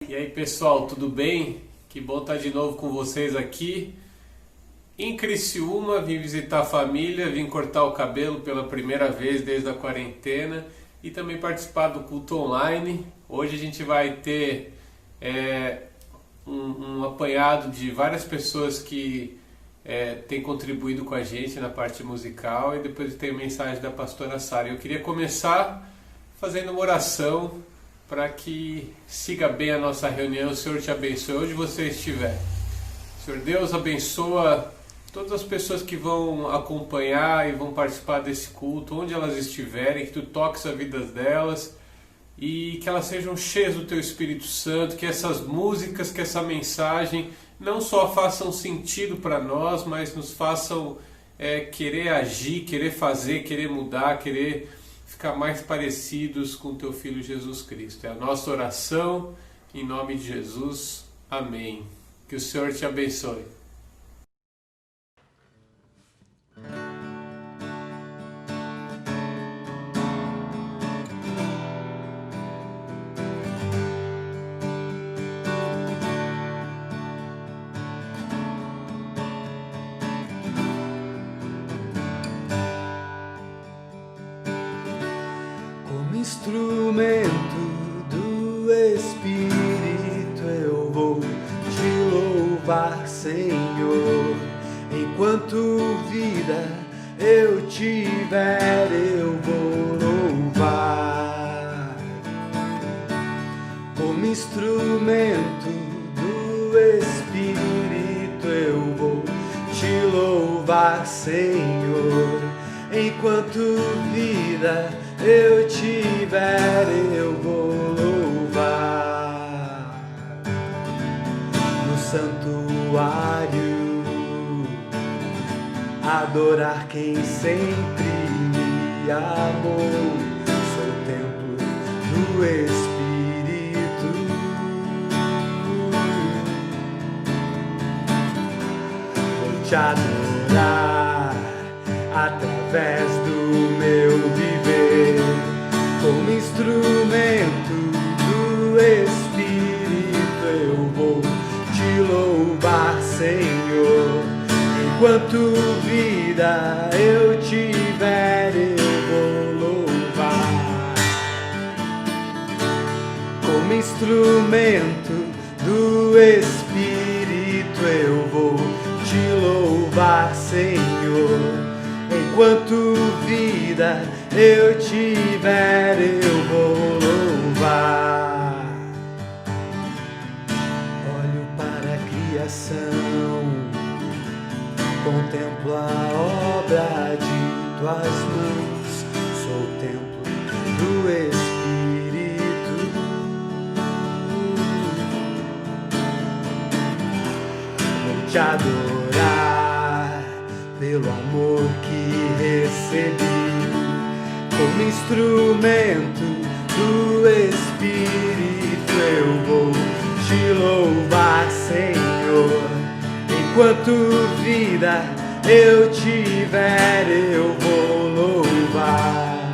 E aí pessoal, tudo bem? Que bom estar de novo com vocês aqui em Criciúma. Vim visitar a família, vim cortar o cabelo pela primeira vez desde a quarentena e também participar do culto online. Hoje a gente vai ter um apanhado de várias pessoas que têm contribuído com a gente na parte musical, e depois tem a mensagem da pastora Sara. Eu queria começar fazendo uma oração para que siga bem a nossa reunião. O Senhor te abençoe onde você estiver. Senhor Deus, abençoa todas as pessoas que vão acompanhar e vão participar desse culto, onde elas estiverem, que Tu toques a vida delas e que elas sejam cheias do Teu Espírito Santo, que essas músicas, que essa mensagem não só façam sentido para nós, mas nos façam querer agir, querer fazer, querer mudar, querer ficar mais parecidos com Teu Filho Jesus Cristo. É a nossa oração, em nome de Jesus. Amém. Que o Senhor te abençoe. Instrumento do Espírito, eu vou te louvar, Senhor. Enquanto vida eu tiver, eu vou louvar. Como instrumento do Espírito, eu vou te louvar, Senhor. Enquanto vida eu tiver, eu vou louvar. No santuário, adorar quem sempre me amou. Sou templo do Espírito. Vou te adorar através do meu viver, como instrumento do Espírito, eu vou te louvar, Senhor. Enquanto vida eu tiver, eu vou louvar. Como instrumento do Espírito, eu vou te louvar, Senhor. Enquanto vida eu tiver, eu vou louvar. Olho para a criação, contemplo a obra de Tuas mãos. Sou o templo do Espírito. Vou te adorar pelo amor que recebi, como instrumento do Espírito, eu vou te louvar, Senhor. Enquanto vida eu tiver, eu vou louvar.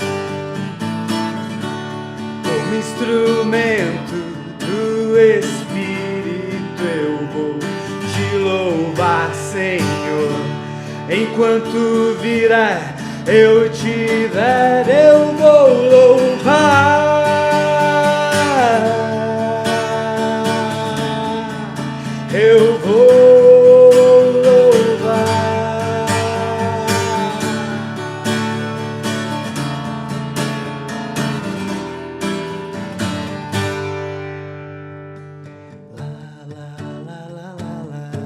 Como instrumento do Espírito, eu vou te louvar, Senhor. Enquanto vida eu tiver, eu vou louvar. Eu vou louvar. La la la la la la la la la.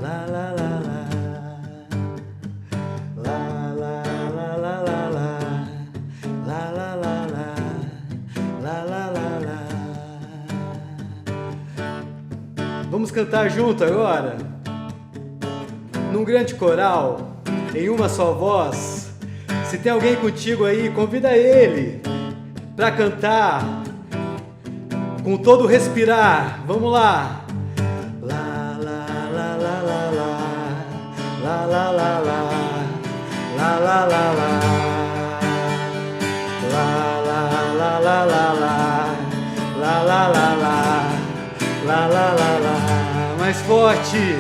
La la la la, la la la la la la, la la la la, la la la la. Vamos cantar junto agora, num grande coral, em uma só voz. Se tem alguém contigo aí, convida ele para cantar com todo o respirar. Vamos lá. La la la la la la, la la la la, la la la la, la la la la la la. mais forte.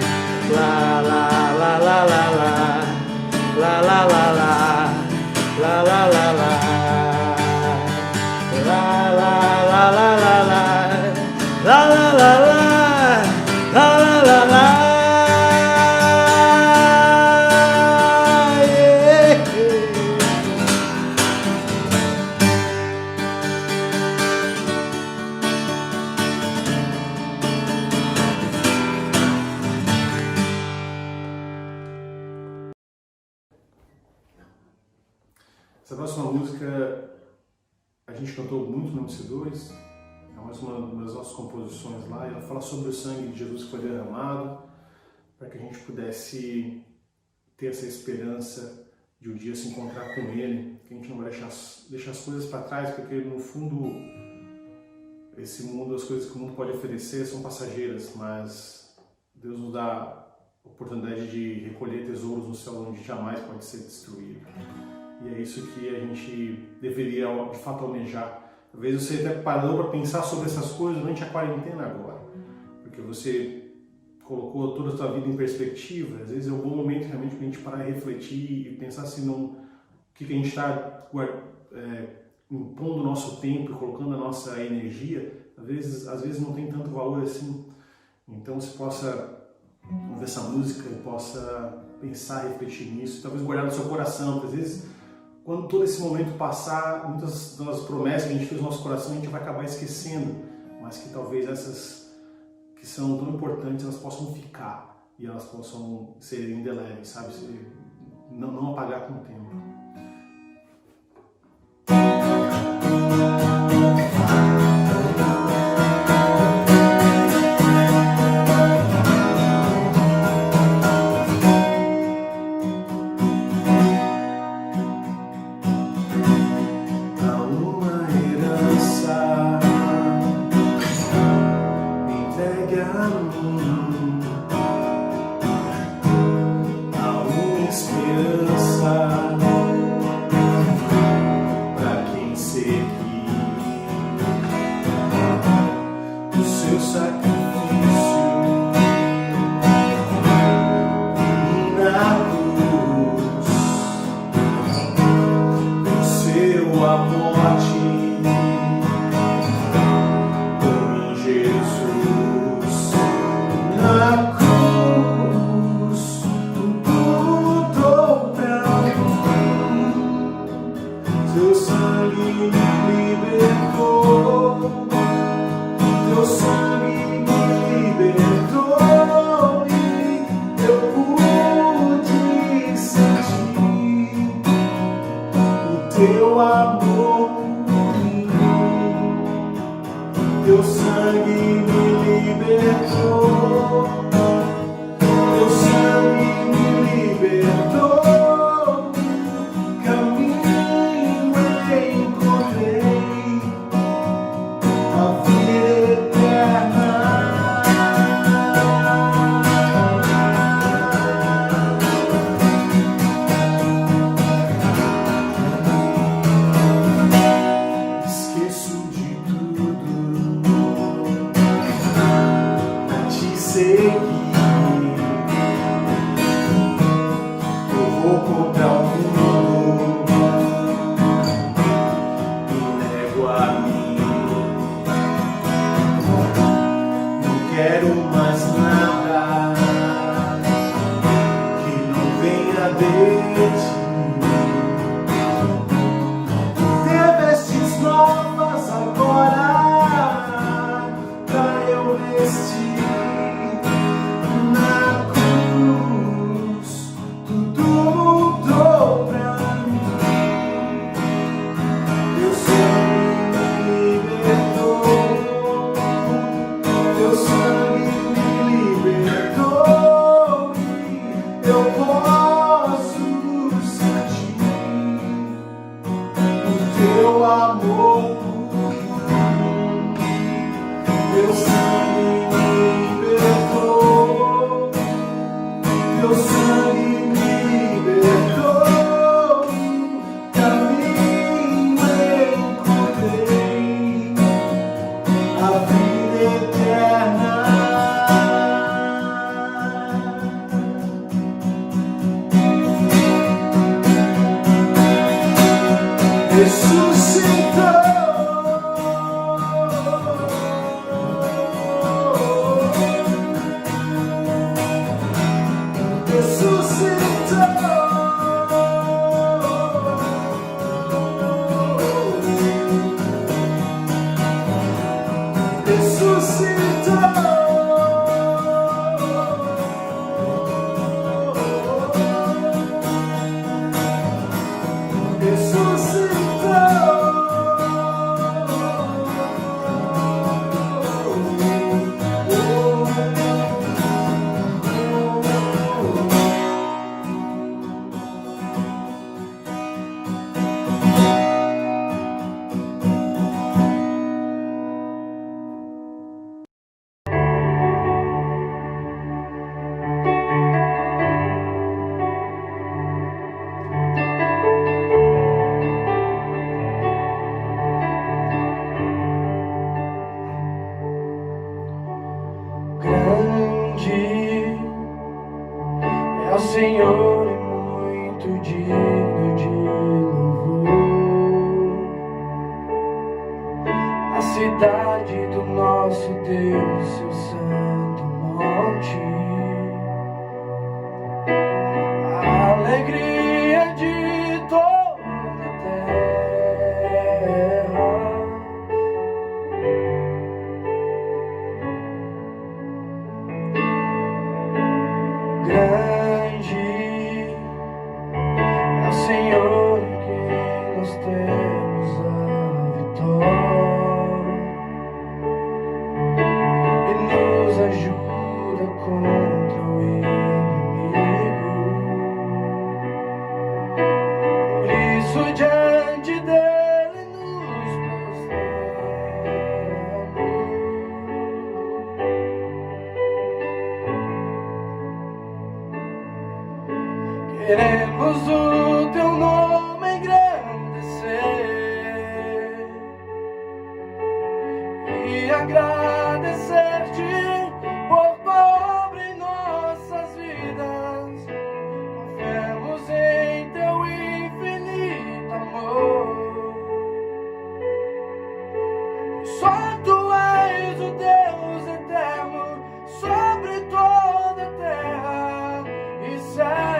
Lá, lá, lá, lá, lá, lá. Lá, lá, lá, lá. Lá, lá, lá, lá. Lá, lá, lá, lá, lá, lá. Lá, lá, lá, lá. Lá, lá, lá, lá. Essa próxima música a gente cantou muito no MC2, é mais uma das nossas composições lá, e ela fala sobre o sangue de Jesus que foi derramado, para que a gente pudesse ter essa esperança de um dia se encontrar com Ele, que a gente não vai deixar as coisas para trás, porque no fundo esse mundo, as coisas que o mundo pode oferecer são passageiras, mas Deus nos dá a oportunidade de recolher tesouros no céu onde jamais pode ser destruído. E é isso que a gente deveria, de fato, almejar. Talvez você até parou para pensar sobre essas coisas durante a quarentena agora, porque você colocou toda a sua vida em perspectiva. Às vezes é um bom momento realmente para a gente parar e refletir e pensar assim, o que a gente está impondo o nosso tempo e colocando a nossa energia. Às vezes não tem tanto valor assim. Então você possa ouvir essa música e possa pensar, refletir nisso, talvez guardar no seu coração, porque às vezes quando todo esse momento passar, muitas das promessas que a gente fez no nosso coração a gente vai acabar esquecendo, mas que talvez essas que são tão importantes elas possam ficar e elas possam ser indeléveis, sabe? Não apagar com o tempo. Teu amor por mim, teu sangue me libertou, teu sangue me libertou, caminho encontrei, a vida eterna. Eu vou contra o mundo e nego a mim. Senhor é muito digno de louvor. A cidade do nosso Deus, seu santo monte, a alegria de toda a terra. Grande é o Senhor em quem nós temos a vitória e nos ajuda contra o inimigo. Por isso diante dele nos prostramos. Queremos o teu nome engrandecer e agradecer-te por tua obra em nossas vidas. Confiamos em teu infinito amor. Só tu és o Deus eterno sobre toda a terra e céu.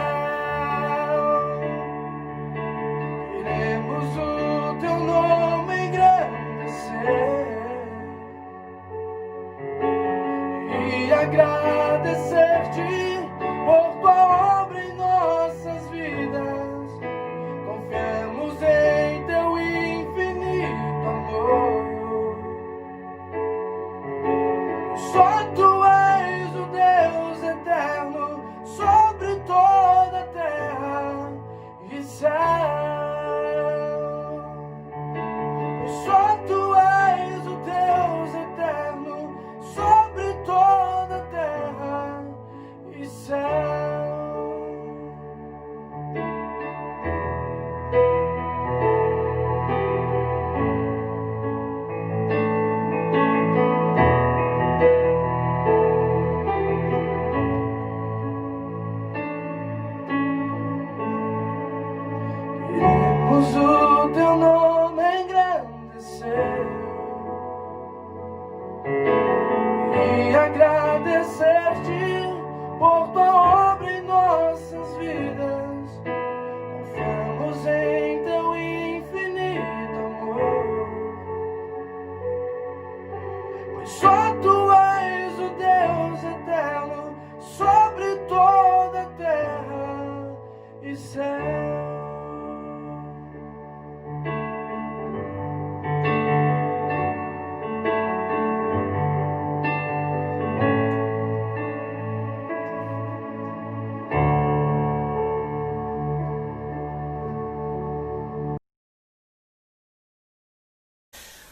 O teu nome engrandecer e agradecer-te por tua obra em nossas vidas. Confiamos em teu infinito amor. Só tu és o Deus eterno sobre toda a terra e céu. Só tu és o Deus eterno sobre toda a terra e céu. Queremos o teu nome engrandecer e agradecer-te por tua obra em nossas vidas. Confiamos em teu infinito amor, pois só tu és o Deus eterno sobre toda a terra e céu.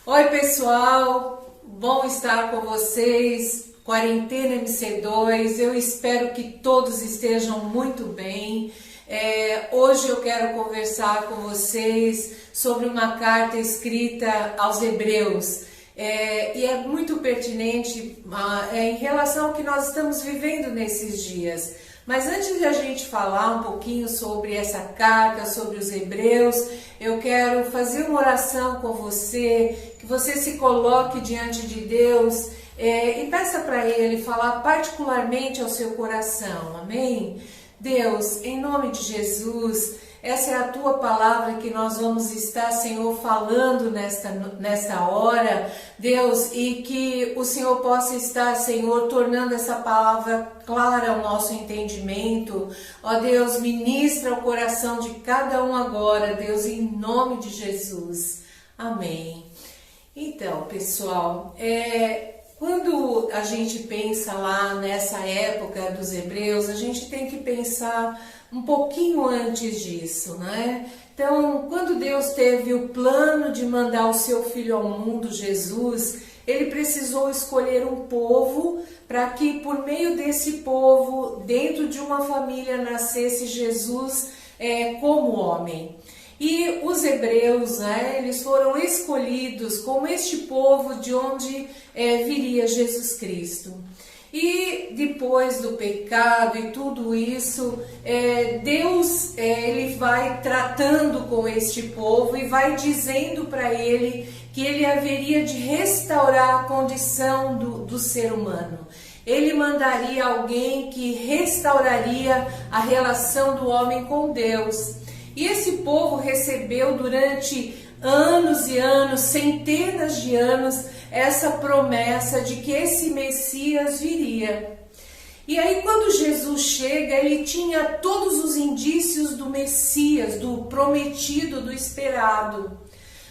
Oi pessoal, bom estar com vocês, Quarentena MC2, eu espero que todos estejam muito bem. Hoje eu quero conversar com vocês sobre uma carta escrita aos Hebreus e é muito pertinente em relação ao que nós estamos vivendo nesses dias. Mas antes de a gente falar um pouquinho sobre essa carta, sobre os Hebreus, eu quero fazer uma oração com você, que você se coloque diante de Deus e peça para Ele falar particularmente ao seu coração, amém? Deus, em nome de Jesus, essa é a Tua palavra que nós vamos estar, Senhor, falando nesta hora, Deus, e que o Senhor possa estar, Senhor, tornando essa palavra clara ao nosso entendimento. Ó Deus, ministra o coração de cada um agora, Deus, em nome de Jesus. Amém. Então, pessoal, quando a gente pensa lá nessa época dos hebreus, a gente tem que pensar um pouquinho antes disso, né? Então, quando Deus teve o plano de mandar o seu Filho ao mundo, Jesus, Ele precisou escolher um povo para que por meio desse povo, dentro de uma família, nascesse Jesus como homem. E os hebreus, né, eles foram escolhidos como este povo de onde viria Jesus Cristo. E depois do pecado e tudo isso, Deus ele vai tratando com este povo e vai dizendo para ele que ele haveria de restaurar a condição do ser humano. Ele mandaria alguém que restauraria a relação do homem com Deus. E esse povo recebeu durante anos e anos, centenas de anos, essa promessa de que esse Messias viria. E aí quando Jesus chega, ele tinha todos os indícios do Messias, do prometido, do esperado.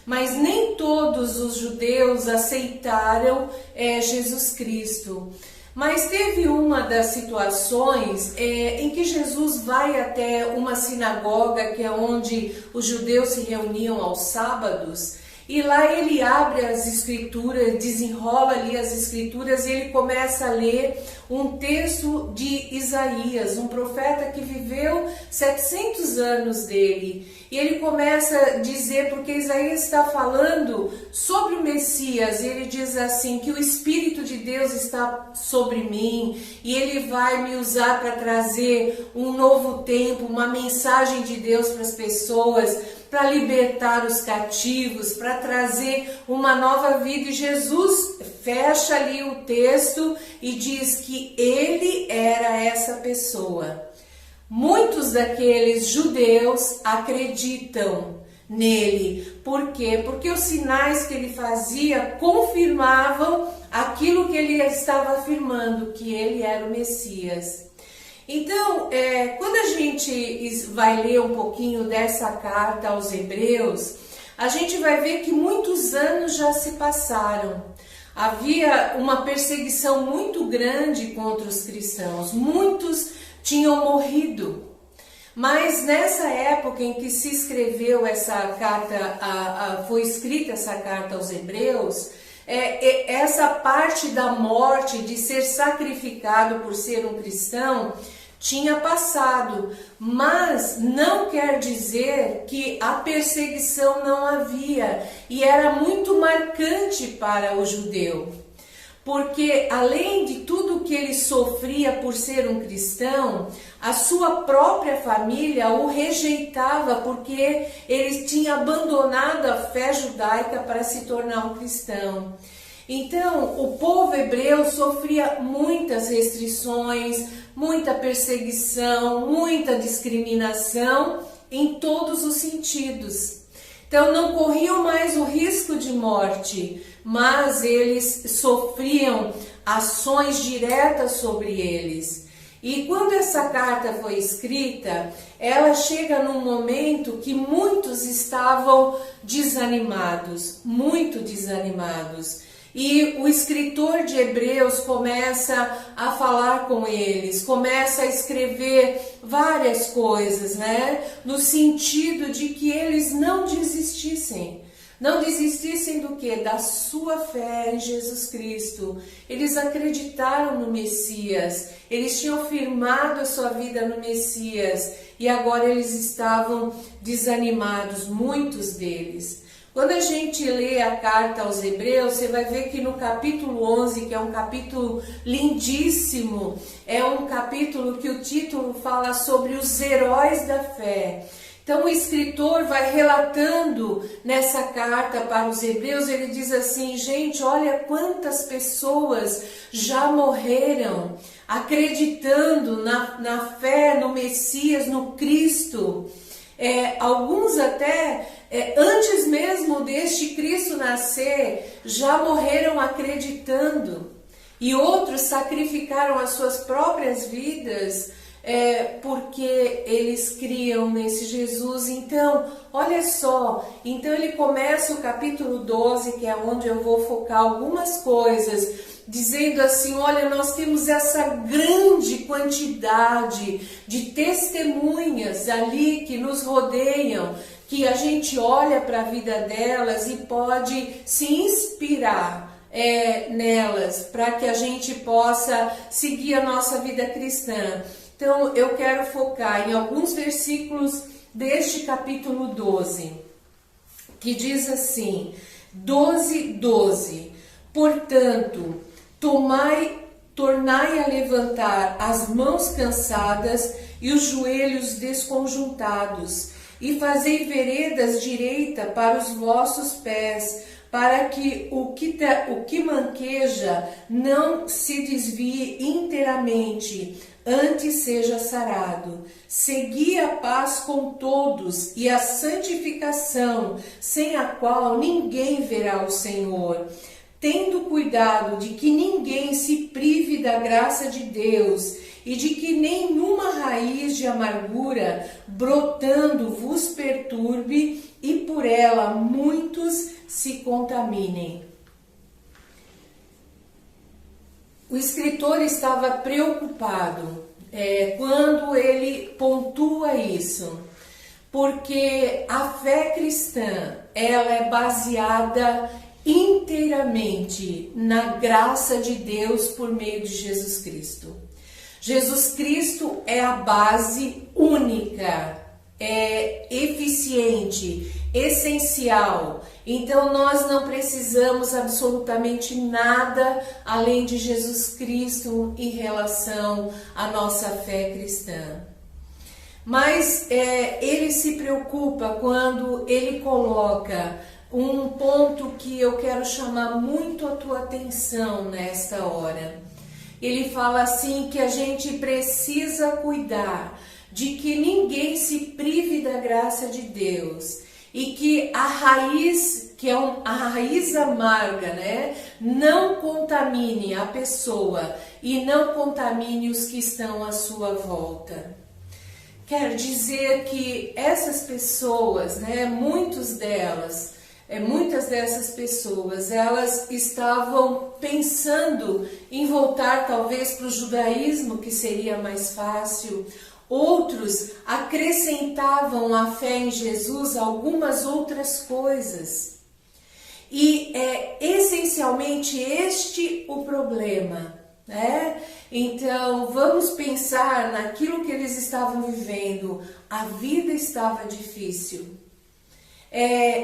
Mas nem todos os judeus aceitaram Jesus Cristo. Mas teve uma das situações em que Jesus vai até uma sinagoga, que é onde os judeus se reuniam aos sábados, e lá ele abre as escrituras, desenrola ali as escrituras e ele começa a ler um texto de Isaías, um profeta que viveu 700 anos dele. E ele começa a dizer, porque Isaías está falando sobre o Messias, ele diz assim, que o Espírito de Deus está sobre mim e ele vai me usar para trazer um novo tempo, uma mensagem de Deus para as pessoas, para libertar os cativos, para trazer uma nova vida. E Jesus fecha ali o texto e diz que ele era essa pessoa. Muitos daqueles judeus acreditam nele. Por quê? Porque os sinais que ele fazia confirmavam aquilo que ele estava afirmando, que ele era o Messias. Então, quando a gente vai ler um pouquinho dessa carta aos Hebreus, a gente vai ver que muitos anos já se passaram. Havia uma perseguição muito grande contra os cristãos, muitos tinham morrido. Mas nessa época em que se escreveu essa carta, foi escrita essa carta aos Hebreus, essa parte da morte, de ser sacrificado por ser um cristão, tinha passado, mas não quer dizer que a perseguição não havia, e era muito marcante para o judeu, porque além de tudo que ele sofria por ser um cristão, a sua própria família o rejeitava porque ele tinha abandonado a fé judaica para se tornar um cristão. Então, o povo hebreu sofria muitas restrições, muita perseguição, muita discriminação em todos os sentidos. Então, não corriam mais o risco de morte, mas eles sofriam ações diretas sobre eles. E quando essa carta foi escrita, ela chega num momento que muitos estavam desanimados, muito desanimados. E o escritor de Hebreus começa a falar com eles, começa a escrever várias coisas, né? No sentido de que eles não desistissem. Não desistissem do quê? Da sua fé em Jesus Cristo. Eles acreditaram no Messias, eles tinham firmado a sua vida no Messias e agora eles estavam desanimados, muitos deles. Quando a gente lê a carta aos Hebreus, você vai ver que no capítulo 11, que é um capítulo lindíssimo, é um capítulo que o título fala sobre os heróis da fé. Então o escritor vai relatando nessa carta para os Hebreus, ele diz assim, gente, olha quantas pessoas já morreram acreditando na fé, no Messias, no Cristo. Alguns até, antes mesmo deste Cristo nascer, já morreram acreditando. E outros sacrificaram as suas próprias vidas porque eles criam nesse Jesus. Então, olha só, então ele começa o capítulo 12, que é onde eu vou focar algumas coisas, dizendo assim, olha, nós temos essa grande quantidade de testemunhas ali que nos rodeiam, que a gente olha para a vida delas e pode se inspirar nelas, para que a gente possa seguir a nossa vida cristã. Então eu quero focar em alguns versículos deste capítulo 12, que diz assim, 12:12, portanto, tornai a levantar as mãos cansadas e os joelhos desconjuntados, e fazei veredas direita para os vossos pés, para que o que manqueja não se desvie inteiramente, antes seja sarado. Segui a paz com todos e a santificação, sem a qual ninguém verá o Senhor, tendo cuidado de que ninguém se prive da graça de Deus e de que nenhuma raiz de amargura brotando vos perturbe e por ela muitos se contaminem. O escritor estava preocupado quando ele pontua isso, porque a fé cristã ela é baseada inteiramente na graça de Deus por meio de Jesus Cristo. Jesus Cristo é a base única, eficiente, essencial. Então nós não precisamos absolutamente nada além de Jesus Cristo em relação à nossa fé cristã. Mas ele se preocupa quando ele coloca um ponto que eu quero chamar muito a tua atenção nesta hora. Ele fala assim que a gente precisa cuidar de que ninguém se prive da graça de Deus e que a raiz, que é a raiz amarga, né, não contamine a pessoa e não contamine os que estão à sua volta. Quer dizer que essas pessoas, né, muitas dessas pessoas, elas estavam pensando em voltar talvez para o judaísmo, que seria mais fácil. Outros acrescentavam à fé em Jesus algumas outras coisas. E é essencialmente este o problema, né? Então vamos pensar naquilo que eles estavam vivendo. A vida estava difícil.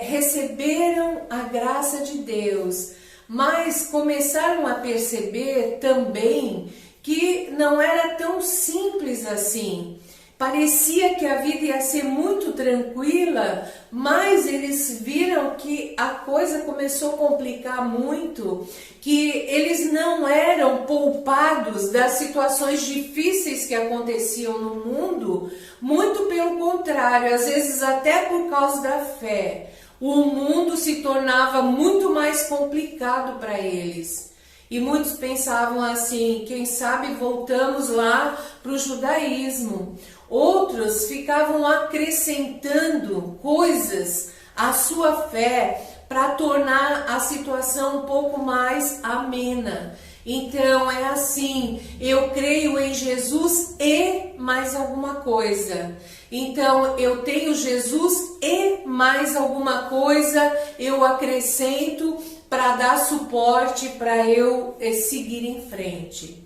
Receberam a graça de Deus, mas começaram a perceber também que não era tão simples assim. Parecia que a vida ia ser muito tranquila, mas eles viram que a coisa começou a complicar muito, que eles não eram poupados das situações difíceis que aconteciam no mundo, muito pelo contrário, às vezes até por causa da fé. O mundo se tornava muito mais complicado para eles. E muitos pensavam assim, quem sabe voltamos lá para o judaísmo. Outros ficavam acrescentando coisas à sua fé para tornar a situação um pouco mais amena. Então é assim, eu creio em Jesus e mais alguma coisa. Então eu tenho Jesus e mais alguma coisa eu acrescento para dar suporte para eu seguir em frente.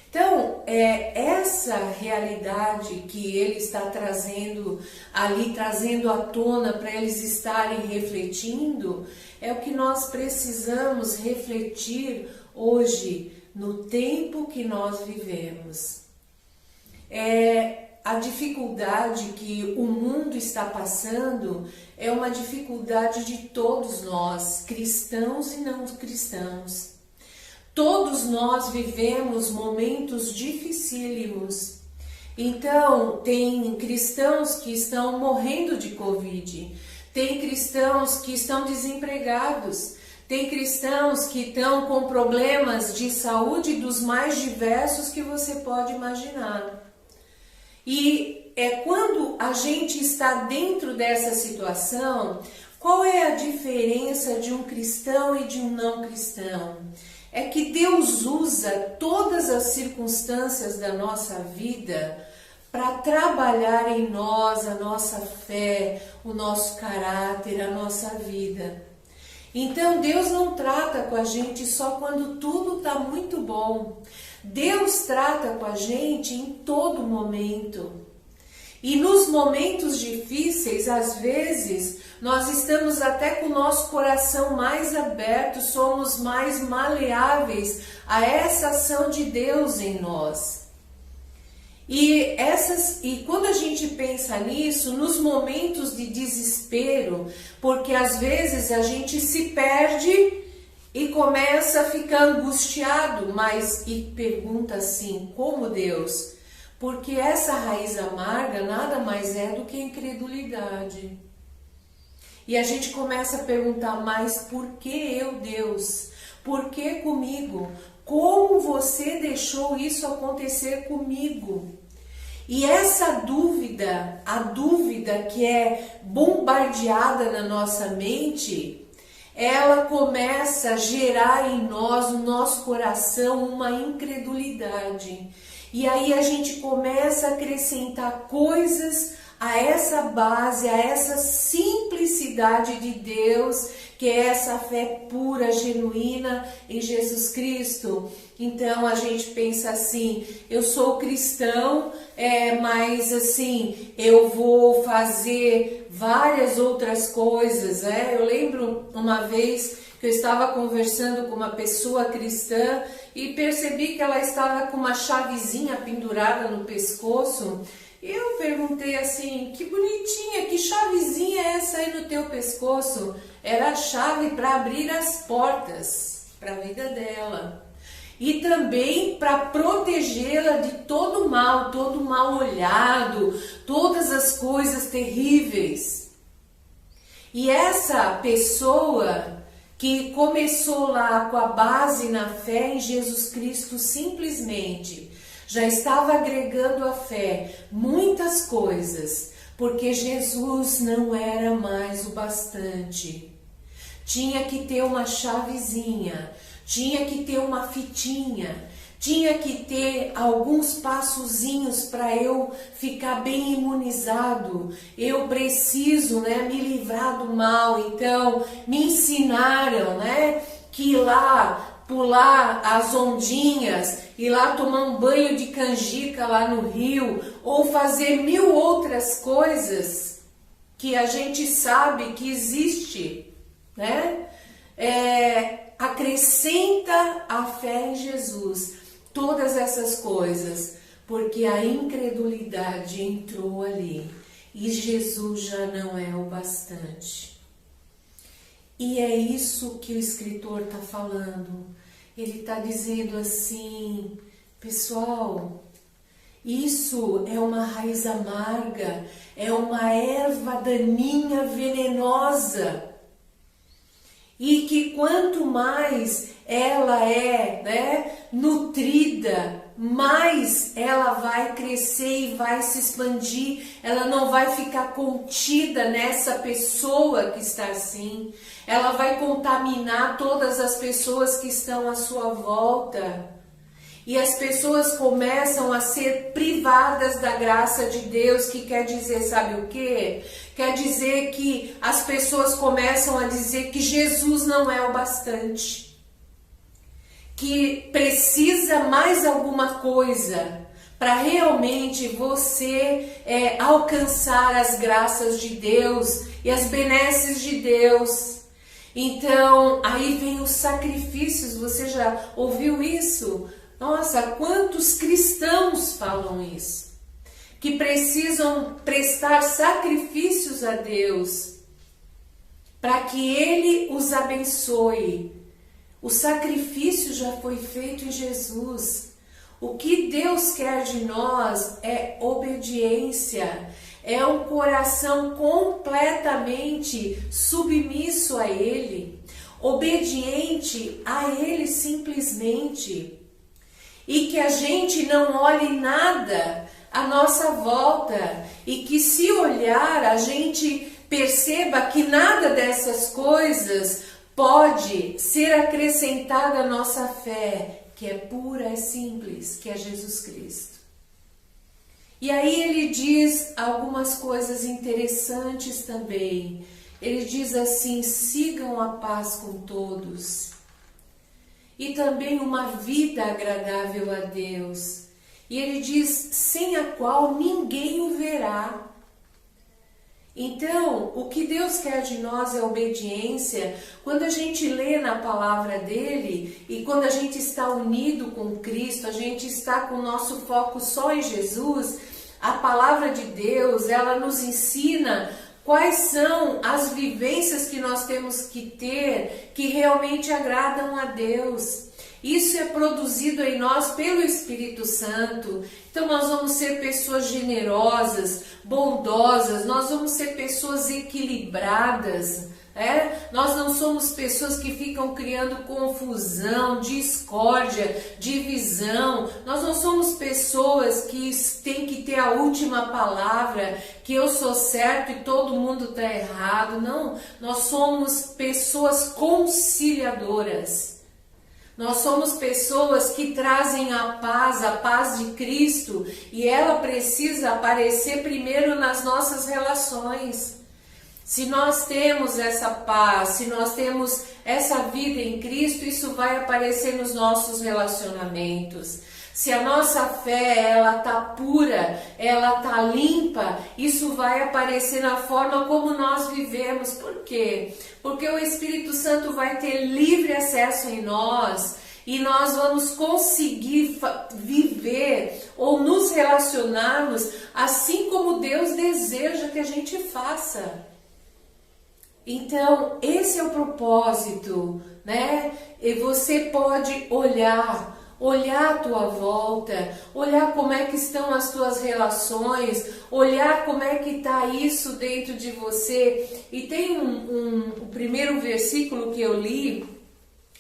Então, essa realidade que ele está trazendo ali, trazendo à tona para eles estarem refletindo, é o que nós precisamos refletir hoje, no tempo que nós vivemos. A dificuldade que o mundo está passando é uma dificuldade de todos nós, cristãos e não cristãos. Todos nós vivemos momentos dificílimos Então, tem cristãos que estão morrendo de Covid, tem cristãos que estão desempregados, tem cristãos que estão com problemas de saúde dos mais diversos que você pode imaginar. E quando a gente está dentro dessa situação, qual é a diferença de um cristão e de um não cristão? É que Deus usa todas as circunstâncias da nossa vida para trabalhar em nós a nossa fé, o nosso caráter, a nossa vida. Então Deus não trata com a gente só quando tudo está muito bom. Deus trata com a gente em todo momento. E nos momentos difíceis, às vezes, nós estamos até com o nosso coração mais aberto, somos mais maleáveis a essa ação de Deus em nós. E quando a gente pensa nisso, nos momentos de desespero, porque às vezes a gente se perde e começa a ficar angustiado, e pergunta assim, como Deus? Porque essa raiz amarga nada mais é do que incredulidade. E a gente começa a perguntar, mas por que eu, Deus? Por que comigo? Como você deixou isso acontecer comigo? E essa dúvida, a dúvida que é bombardeada na nossa mente, ela começa a gerar em nós, no nosso coração, uma incredulidade. E aí a gente começa a acrescentar coisas a essa base, a essa simplicidade de Deus, que é essa fé pura, genuína em Jesus Cristo. Então a gente pensa assim, eu sou cristão, mas assim, eu vou fazer várias outras coisas. Eu lembro uma vez que eu estava conversando com uma pessoa cristã e percebi que ela estava com uma chavezinha pendurada no pescoço. Eu perguntei assim, que bonitinha, que chavezinha é essa aí no teu pescoço? Era a chave para abrir as portas para a vida dela. E também para protegê-la de todo mal olhado, todas as coisas terríveis. E essa pessoa que começou lá com a base na fé em Jesus Cristo simplesmente, já estava agregando à fé muitas coisas, porque Jesus não era mais o bastante. Tinha que ter uma chavezinha, tinha que ter uma fitinha, tinha que ter alguns passozinhos para eu ficar bem imunizado. Eu preciso, me livrar do mal. Então, me ensinaram, que ir lá pular as ondinhas, ir lá tomar um banho de canjica lá no rio, ou fazer 1000 outras coisas que a gente sabe que existe, acrescenta a fé em Jesus, todas essas coisas, porque a incredulidade entrou ali e Jesus já não é o bastante. E é isso que o escritor está falando. Ele está dizendo assim, pessoal, isso é uma raiz amarga, é uma erva daninha venenosa. E que quanto mais ela é nutrida, mais ela vai crescer e vai se expandir. Ela não vai ficar contida nessa pessoa que está assim. Ela vai contaminar todas as pessoas que estão à sua volta. E as pessoas começam a ser privadas da graça de Deus, que quer dizer, sabe o quê? Quer dizer que as pessoas começam a dizer que Jesus não é o bastante. Que precisa mais alguma coisa para realmente você alcançar as graças de Deus e as benesses de Deus. Então, aí vem os sacrifícios, você já ouviu isso? Nossa, quantos cristãos falam isso? Que precisam prestar sacrifícios a Deus para que Ele os abençoe. O sacrifício já foi feito em Jesus. O que Deus quer de nós é obediência, é um coração completamente submisso a Ele, obediente a Ele simplesmente. E que a gente não olhe nada à nossa volta e que, se olhar, a gente perceba que nada dessas coisas pode ser acrescentada à nossa fé, que é pura, é simples, que é Jesus Cristo. E aí ele diz algumas coisas interessantes também. Ele diz assim: sigam a paz com todos. E também uma vida agradável a Deus. E ele diz: sem a qual ninguém o verá. Então, o que Deus quer de nós é obediência. Quando a gente lê na palavra dele e quando a gente está unido com Cristo, a gente está com o nosso foco só em Jesus, a palavra de Deus, ela nos ensina quais são as vivências que nós temos que ter que realmente agradam a Deus. Isso é produzido em nós pelo Espírito Santo. Então nós vamos ser pessoas generosas, bondosas, nós vamos ser pessoas equilibradas. Nós não somos pessoas que ficam criando confusão, discórdia, divisão. Nós não somos pessoas que têm que ter a última palavra, que eu sou certo e todo mundo está errado. Não, nós somos pessoas conciliadoras. Nós somos pessoas que trazem a paz de Cristo, e ela precisa aparecer primeiro nas nossas relações. Se nós temos essa paz, se nós temos essa vida em Cristo, isso vai aparecer nos nossos relacionamentos. Se a nossa fé, ela tá pura, ela tá limpa, isso vai aparecer na forma como nós vivemos. Por quê? Porque o Espírito Santo vai ter livre acesso em nós e nós vamos conseguir viver ou nos relacionarmos assim como Deus deseja que a gente faça. Então, esse é o propósito, né? E você pode olhar a tua volta, olhar como é que estão as tuas relações, olhar como é que está isso dentro de você. E tem o primeiro versículo que eu li,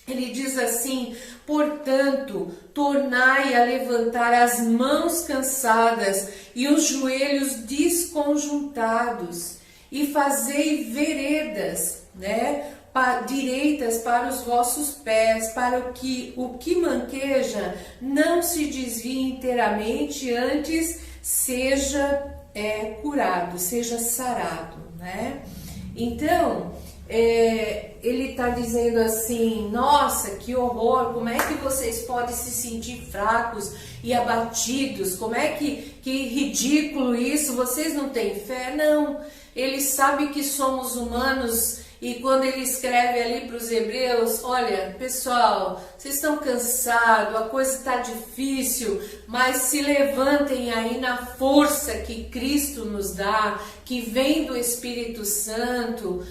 ele diz assim: portanto, tornai a levantar as mãos cansadas e os joelhos desconjuntados, e fazei veredas, direitas para os vossos pés, para que o que manqueja não se desvie inteiramente, antes seja curado, seja sarado, Então, ele está dizendo assim: nossa, que horror, como é que vocês podem se sentir fracos e abatidos, como é que ridículo isso, vocês não têm fé? Não, ele sabe que somos humanos. E quando ele escreve ali para os hebreus: olha, pessoal, vocês estão cansados, a coisa está difícil, mas se levantem aí na força que Cristo nos dá, que vem do Espírito Santo.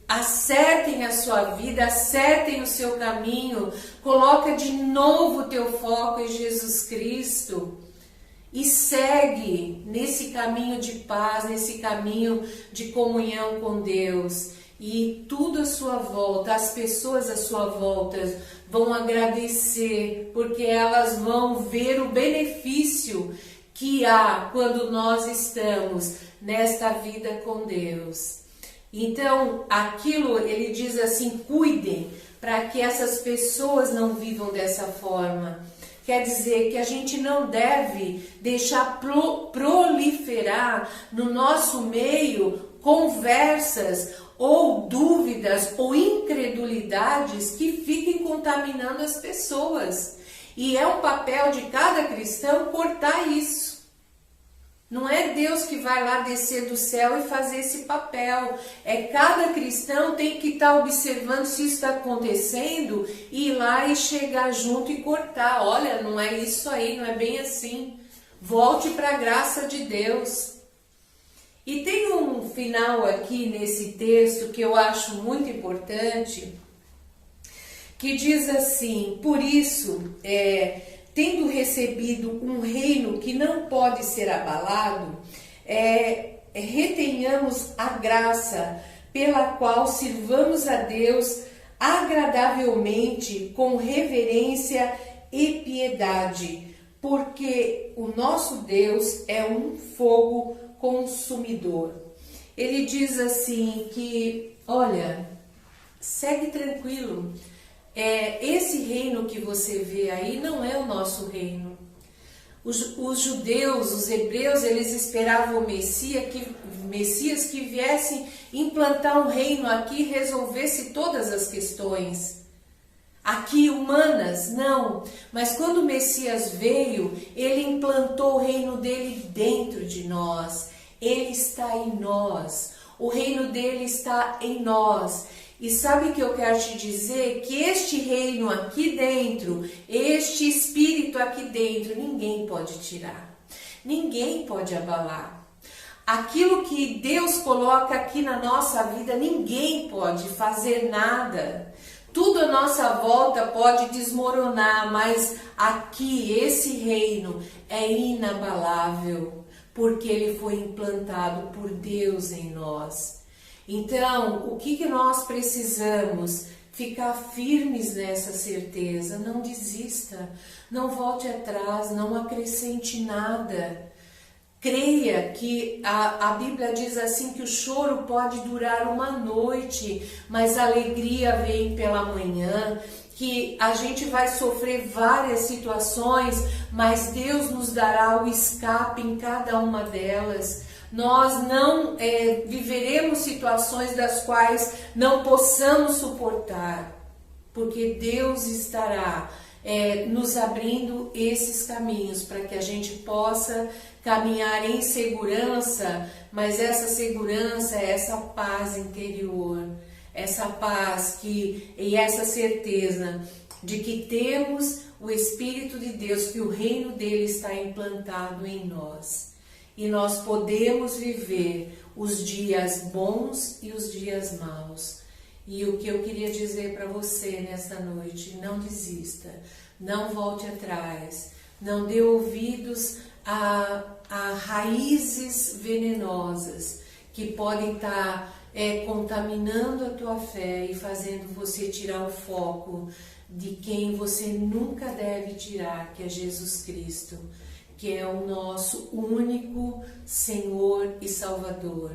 Acertem a sua vida, acertem o seu caminho, coloca de novo o teu foco em Jesus Cristo e segue nesse caminho de paz, nesse caminho de comunhão com Deus. E tudo à sua volta, as pessoas à sua volta vão agradecer, porque elas vão ver o benefício que há quando nós estamos nesta vida com Deus. Então, aquilo, ele diz assim: cuidem para que essas pessoas não vivam dessa forma. Quer dizer que a gente não deve deixar proliferar no nosso meio conversas ou dúvidas ou incredulidades que fiquem contaminando as pessoas. E é um papel de cada cristão cortar isso. Não é Deus que vai lá descer do céu e fazer esse papel. Cada cristão tem que estar observando se isso está acontecendo, ir lá e chegar junto e cortar. Olha, não é isso aí, não é bem assim. Volte para a graça de Deus. E tem um final aqui nesse texto que eu acho muito importante, que diz assim: por isso, tendo recebido um reino que não pode ser abalado, retenhamos a graça pela qual sirvamos a Deus agradavelmente, com reverência e piedade, porque o nosso Deus é um fogo consumidor. Ele diz assim que, olha, segue tranquilo, esse reino que você vê aí não é o nosso reino. Os judeus, os hebreus, eles esperavam o Messias que viesse implantar um reino aqui e resolvesse todas as questões aqui humanas, não. Mas quando o Messias veio, ele implantou o reino dele dentro de nós. Ele está em nós. O reino dele está em nós. E sabe o que eu quero te dizer? Que este reino aqui dentro, este espírito aqui dentro, ninguém pode tirar. Ninguém pode abalar. Aquilo que Deus coloca aqui na nossa vida, ninguém pode fazer nada. Tudo à nossa volta pode desmoronar, mas aqui, esse reino é inabalável, porque ele foi implantado por Deus em nós. Então, o que nós precisamos? Ficar firmes nessa certeza, não desista, não volte atrás, não acrescente nada. Creia que a Bíblia diz assim que o choro pode durar uma noite, mas a alegria vem pela manhã, que a gente vai sofrer várias situações, mas Deus nos dará o escape em cada uma delas. Nós não viveremos situações das quais não possamos suportar, porque Deus estará nos abrindo esses caminhos para que a gente possa caminhar em segurança, mas essa segurança é essa paz interior, essa paz e essa certeza de que temos o Espírito de Deus, que o reino dele está implantado em nós. E nós podemos viver os dias bons e os dias maus. E o que eu queria dizer para você nesta noite, não desista, não volte atrás, não dê ouvidos a raízes venenosas que podem estar contaminando a tua fé e fazendo você tirar o foco de quem você nunca deve tirar, que é Jesus Cristo, que é o nosso único Senhor e Salvador.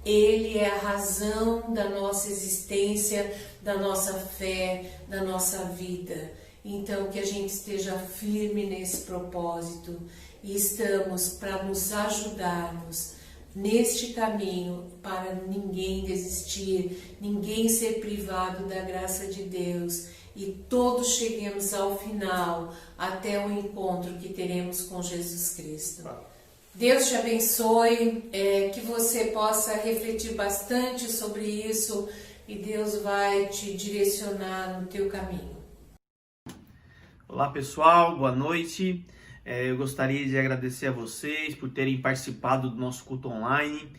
Ele é a razão da nossa existência, da nossa fé, da nossa vida. Então, que a gente esteja firme nesse propósito e estamos para nos ajudarmos neste caminho, para ninguém desistir, ninguém ser privado da graça de Deus e todos cheguemos ao final, até o encontro que teremos com Jesus Cristo. Deus te abençoe, que você possa refletir bastante sobre isso e Deus vai te direcionar no teu caminho. Olá pessoal, boa noite. Eu gostaria de agradecer a vocês por terem participado do nosso culto online.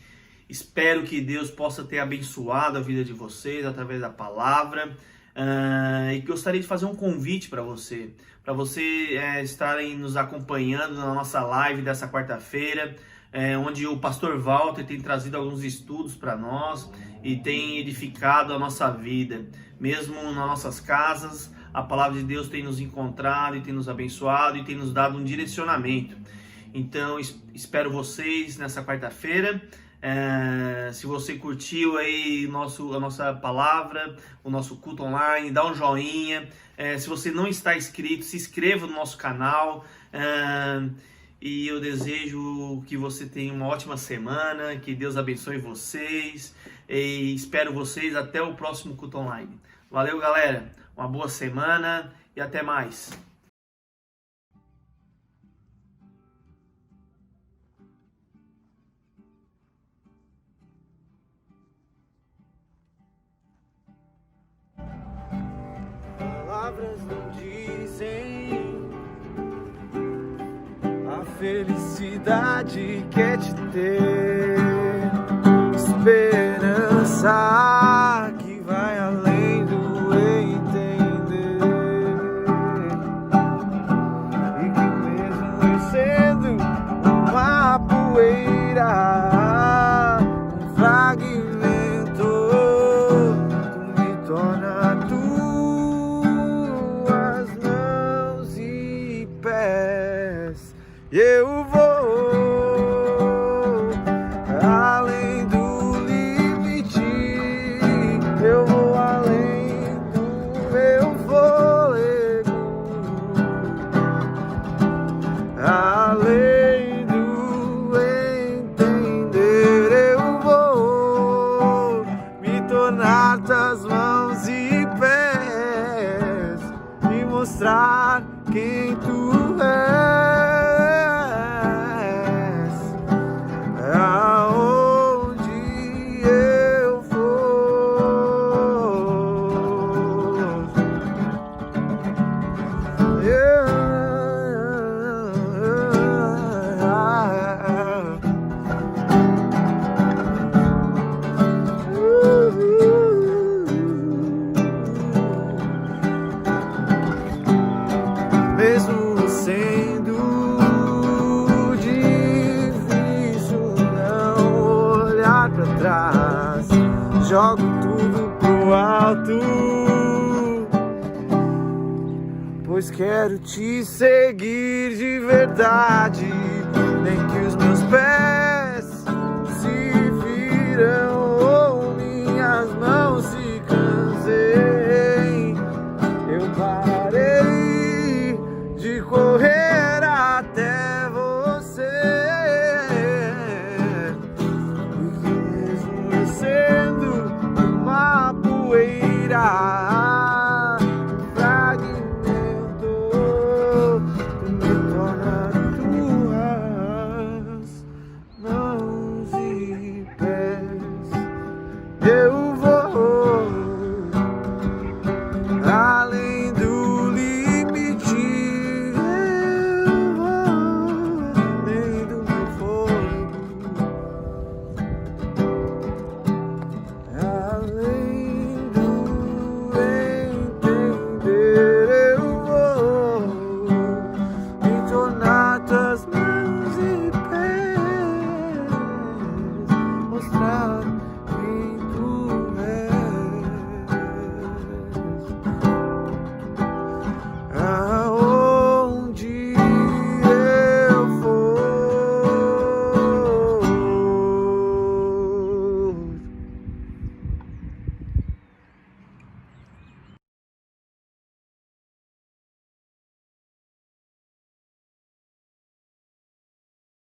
Espero que Deus possa ter abençoado a vida de vocês através da palavra. E gostaria de fazer um convite para você estarem nos acompanhando na nossa live dessa quarta-feira, onde o pastor Walter tem trazido alguns estudos para nós e tem edificado a nossa vida. Mesmo nas nossas casas, a palavra de Deus tem nos encontrado e tem nos abençoado e tem nos dado um direcionamento. Então, espero vocês nessa quarta-feira. Se você curtiu aí a nossa palavra, o nosso culto online, dá um joinha. Se você não está inscrito, se inscreva no nosso canal. E eu desejo que você tenha uma ótima semana, que Deus abençoe vocês. E espero vocês até o próximo culto online. Valeu, galera. Uma boa semana e até mais. Palavras não dizem a felicidade que é te ter, esperança que vai além do entender, e eu vou além do limite, eu vou além do meu fôlego, além do entender, eu vou me tornar tuas mãos e pés e mostrar quem tu és. Mesmo sendo difícil não olhar pra trás, jogo tudo pro alto, pois quero te seguir de verdade, nem que os meus pés